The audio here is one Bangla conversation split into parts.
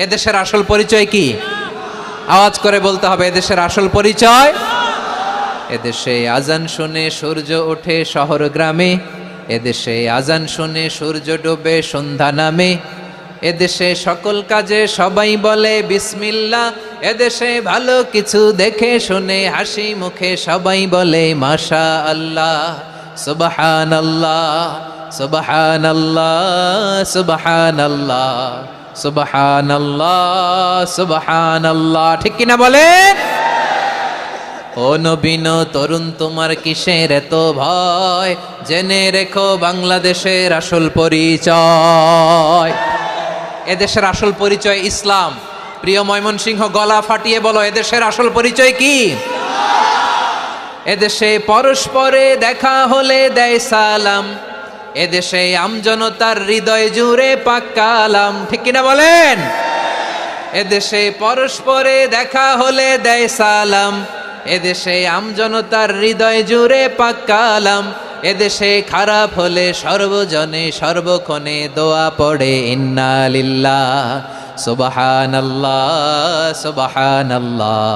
এদেশের আসল পরিচয় কি? আওয়াজ করে বলতে হবে, এদেশের আসল পরিচয়। এদেশে আজান শুনে সূর্য ওঠে শহর গ্রামে, এদেশে আজান শুনে সূর্য ডোবে সন্ধ্যা নামে, এদেশে সকল কাজে সবাই বলে বিসমিল্লাহ, এদেশে ভালো কিছু দেখে শুনে হাসি মুখে সবাই বলে মাশা আল্লাহ, সুবহানাল্লাহ সুবহানাল্লাহ সুবহানাল্লাহ সুবহানাল্লাহ সুবহানাল্লাহ। ঠিক কিনা বলেন? ও নবীন তরুণ, তোমার কিসের এত ভয়? জেনে রেখো বাংলাদেশের আসল পরিচয়। এদেশের আসল পরিচয় ইসলাম। প্রিয় ময়মনসিংহ, গলা ফাটিয়ে বলো, এদেশের আসল পরিচয় কি? এদেশে পরস্পরে দেখা হলে দেয় সালাম, এদেশে আমজনতার হৃদয় জুড়ে পাক কালাম। ঠিক কিনা বলেন? এদেশে পরস্পরে দেখা হলে দেয় সালাম, এদেশে আমজনতার হৃদয় জুড়ে পাক কালাম, এদেশে খারাপ হলে সর্বজনে সর্বক্ষণে দোয়া পড়ে ইন্না লিল্লাহ সুবহানাল্লাহ সুবহানাল্লাহ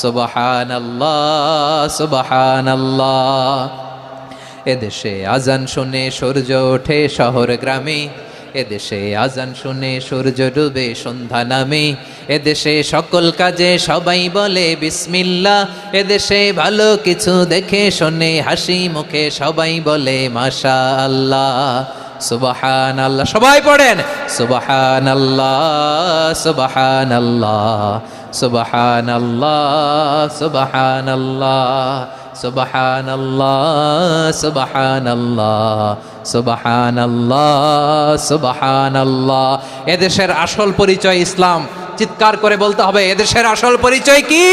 সুবহানাল্লাহ সুবহানাল্লাহ। এদেশে আজান শুনে সূর্য ওঠে শহর গ্রামে, এদেশে আজান শুনে সূর্য ডুবে সন্ধ্যা নামে, এদেশে সকল কাজে সবাই বলে বিসমিল্লাহ, এদেশে ভালো কিছু দেখে শুনে হাসি মুখে সবাই বলে মাশা আল্লাহ সুবহানাল্লাহ। সবাই পড়েন সুবহানাল্লাহ সুবহানাল্লাহ সুবহানাল্লাহ সুবহানাল্লাহ সুবহানাল্লাহ সুবহানাল্লাহ সুবহানাল্লাহ সুবহানাল্লাহ। এদেশের আসল পরিচয় ইসলাম। চিৎকার করে বলতে হবে, এদেশের আসল পরিচয় কি?